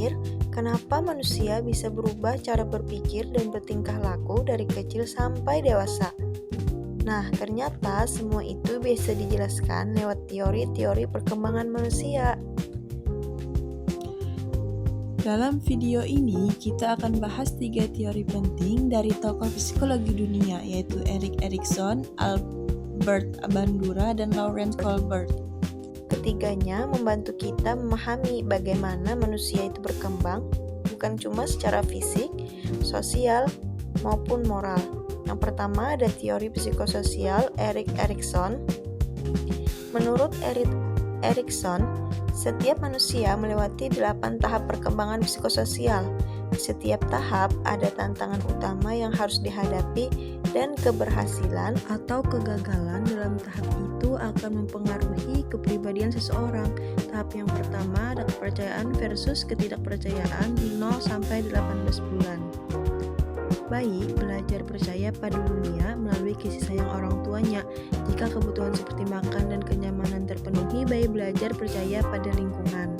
berpikir, kenapa manusia bisa berubah cara berpikir dan bertingkah laku dari kecil sampai dewasa? Nah, ternyata semua itu bisa dijelaskan lewat teori-teori perkembangan manusia. Dalam video ini, kita akan bahas 3 teori penting dari tokoh psikologi dunia, yaitu Erik Erikson, Albert Bandura, dan Lawrence Kohlberg. Ketiganya membantu kita memahami bagaimana manusia itu berkembang, bukan cuma secara fisik, sosial, maupun moral. Yang pertama ada teori psikososial Erik Erikson. Menurut Erik Erikson, setiap manusia melewati 8 tahap perkembangan psikososial. Setiap tahap ada tantangan utama yang harus dihadapi dan keberhasilan atau kegagalan dalam tahap itu akan mempengaruhi kepribadian seseorang. Tahap yang pertama ada kepercayaan versus ketidakpercayaan di 0 sampai 18 bulan. Bayi belajar percaya pada dunia melalui kasih sayang orang tuanya. Jika kebutuhan seperti makan dan kenyamanan terpenuhi, bayi belajar percaya pada lingkungan.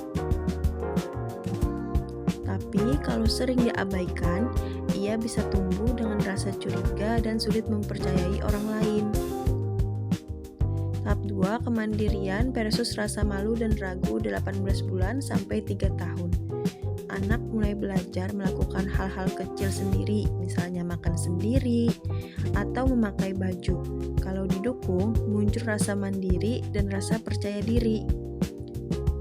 Tapi kalau sering diabaikan, ia bisa tumbuh dengan rasa curiga dan sulit mempercayai orang lain. Tahap 2, kemandirian versus rasa malu dan ragu 18 bulan sampai 3 tahun. Anak mulai belajar melakukan hal-hal kecil sendiri, misalnya makan sendiri atau memakai baju. Kalau didukung, muncul rasa mandiri dan rasa percaya diri.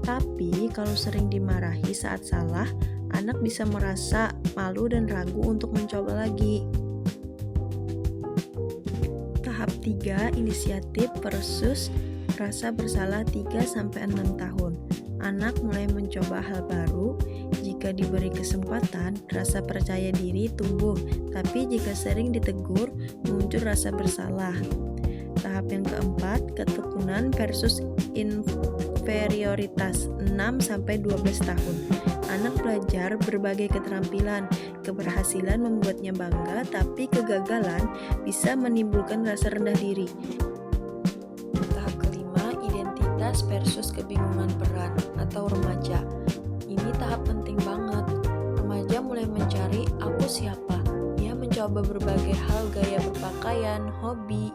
Tapi kalau sering dimarahi saat salah, anak bisa merasa malu dan ragu untuk mencoba lagi. Tahap 3, inisiatif versus rasa bersalah 3-6 tahun. Anak mulai mencoba hal baru. Jika diberi kesempatan, rasa percaya diri tumbuh, tapi jika sering ditegur, muncul rasa bersalah. Tahap yang keempat, ketekunan versus inferioritas 6-12 tahun. Anak belajar berbagai keterampilan, keberhasilan membuatnya bangga, tapi kegagalan bisa menimbulkan rasa rendah diri. Tahap kelima, identitas versus kebingungan peran atau remaja. Ini tahap penting banget. Remaja mulai mencari aku siapa. Ia mencoba berbagai hal, gaya berpakaian, hobi,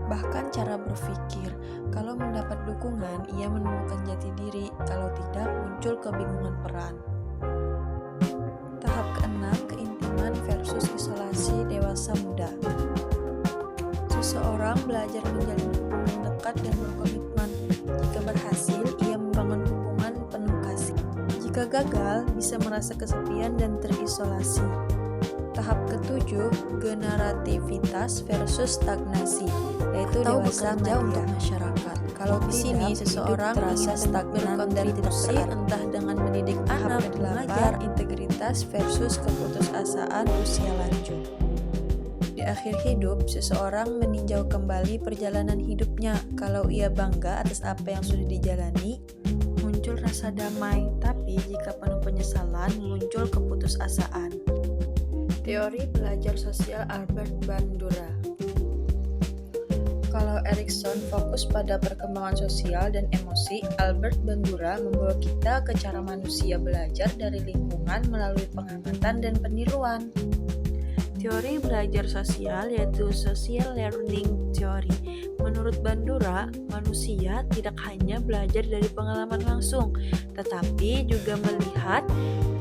bahkan cara berpikir. Kalau mendapat dukungan, ia menemukan jati diri. Kalau tidak, muncul kebingungan peran. Tahap keenam, keintiman versus isolasi dewasa muda. Seseorang belajar menjalin hubungan dekat dan berkomitmen. Jika berhasil, ia membangun hubungan penuh kasih. Jika gagal, bisa merasa kesepian dan terisolasi. Tahap ketujuh, generativitas versus stagnasi, yaitu dewasa untuk masyarakat. Kalau di sini seseorang merasa stagnan dan tidak entah dengan mendidik anak, mengajar, integritas versus keputusasaan usia lanjut. Di akhir hidup, seseorang meninjau kembali perjalanan hidupnya. Kalau ia bangga atas apa yang sudah dijalani, muncul rasa damai. Tapi jika penuh penyesalan, muncul keputusasaan. Teori belajar sosial Albert Bandura. Kalau Erikson fokus pada perkembangan sosial dan emosi, Albert Bandura membawa kita ke cara manusia belajar dari lingkungan melalui pengamatan dan peniruan. Teori belajar sosial yaitu social learning theory. Menurut Bandura, manusia tidak hanya belajar dari pengalaman langsung, tetapi juga melihat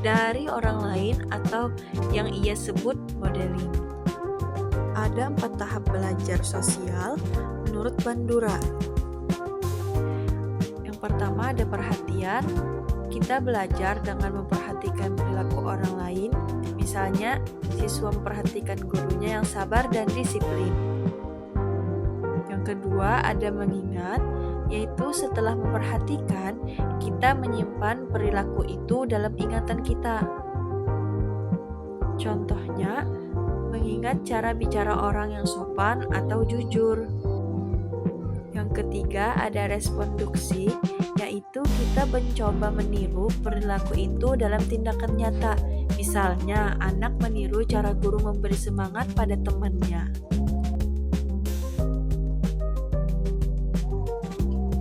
dari orang lain atau yang ia sebut modeling. Ada 4 tahap belajar sosial menurut Bandura. Yang pertama ada perhatian. Kita belajar dengan memperhatikan perilaku orang lain. Misalnya, siswa memperhatikan gurunya yang sabar dan disiplin. Yang kedua ada mengingat, yaitu setelah memperhatikan, kita menyimpan perilaku itu dalam ingatan kita. Contohnya, mengingat cara bicara orang yang sopan atau jujur. Yang ketiga ada responduksi, yaitu kita mencoba meniru perilaku itu dalam tindakan nyata. Misalnya, anak meniru cara guru memberi semangat pada temannya.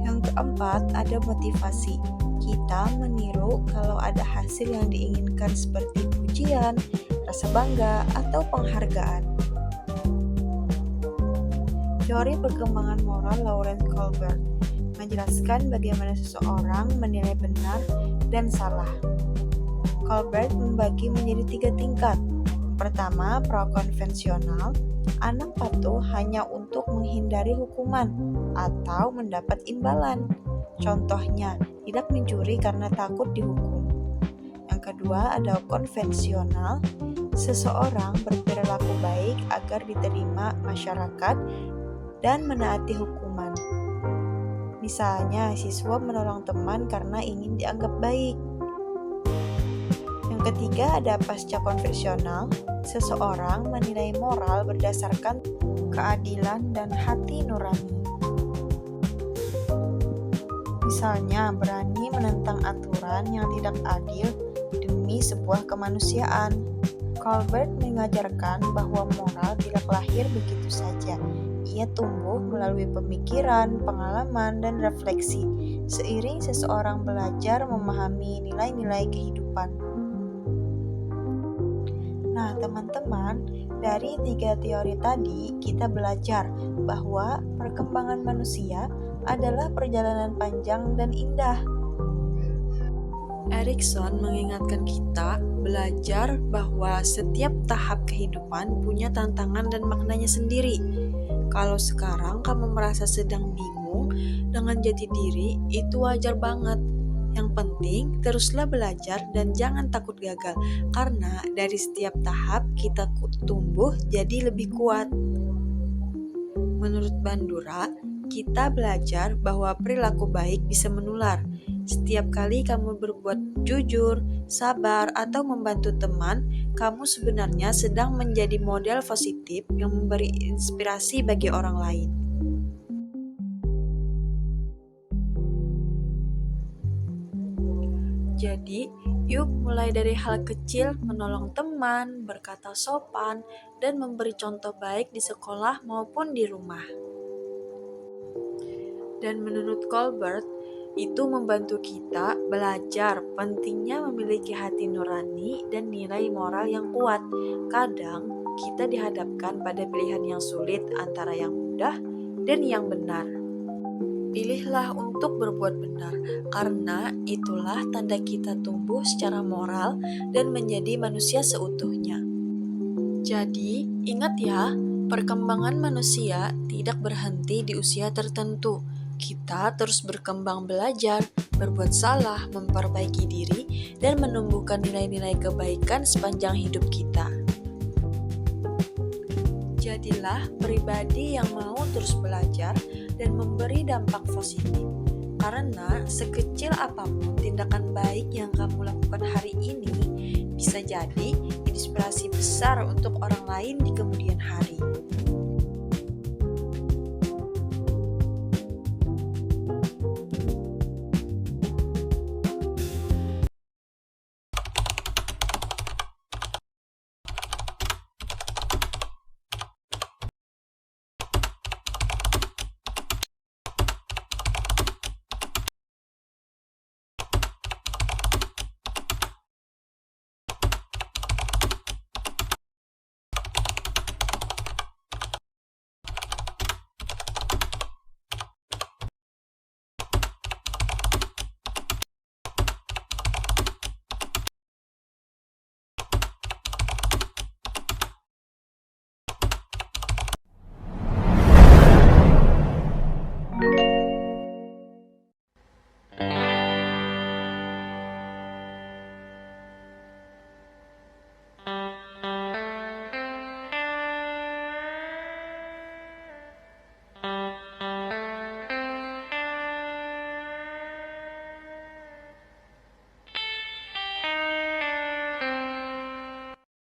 Yang keempat ada motivasi. kita meniru kalau ada hasil yang diinginkan seperti pujian, rasa bangga, atau penghargaan. Teori perkembangan moral Lawrence Kohlberg menjelaskan bagaimana seseorang menilai benar dan salah. Kohlberg membagi menjadi 3 tingkat. Pertama, prakonvensional. Anak patuh hanya untuk menghindari hukuman atau mendapat imbalan. Contohnya, tidak mencuri karena takut dihukum. Yang kedua, ada konvensional. Seseorang berperilaku baik agar diterima masyarakat dan menaati hukuman. Misalnya, siswa menolong teman karena ingin dianggap baik. Yang ketiga, ada pasca konvensional. Seseorang menilai moral berdasarkan keadilan dan hati nurani. Misalnya, berani menentang aturan yang tidak adil demi sebuah kemanusiaan. Kohlberg mengajarkan bahwa moral tidak lahir begitu saja. Ia tumbuh melalui pemikiran, pengalaman, dan refleksi, seiring seseorang belajar memahami nilai-nilai kehidupan. Nah, teman-teman, dari 3 teori tadi kita belajar bahwa perkembangan manusia adalah perjalanan panjang dan indah. Erikson mengingatkan kita belajar bahwa setiap tahap kehidupan punya tantangan dan maknanya sendiri. Kalau sekarang kamu merasa sedang bingung dengan jati diri, itu wajar banget. Yang penting, teruslah belajar dan jangan takut gagal, karena dari setiap tahap kita tumbuh jadi lebih kuat. Menurut Bandura, kita belajar bahwa perilaku baik bisa menular. Setiap kali kamu berbuat jujur, sabar, atau membantu teman, kamu sebenarnya sedang menjadi model positif yang memberi inspirasi bagi orang lain. Jadi, yuk mulai dari hal kecil, menolong teman, berkata sopan, dan memberi contoh baik di sekolah maupun di rumah. Dan menurut Kohlberg, itu membantu kita belajar pentingnya memiliki hati nurani dan nilai moral yang kuat. Kadang, kita dihadapkan pada pilihan yang sulit antara yang mudah dan yang benar. Pilihlah untuk berbuat benar, karena itulah tanda kita tumbuh secara moral dan menjadi manusia seutuhnya. Jadi, ingat ya, perkembangan manusia tidak berhenti di usia tertentu. Kita terus berkembang belajar, berbuat salah, memperbaiki diri, dan menumbuhkan nilai-nilai kebaikan sepanjang hidup kita. Jadilah pribadi yang mau terus belajar dan memberi dampak positif. Karena sekecil apapun tindakan baik yang kamu lakukan hari ini bisa jadi inspirasi besar untuk orang lain di kemudian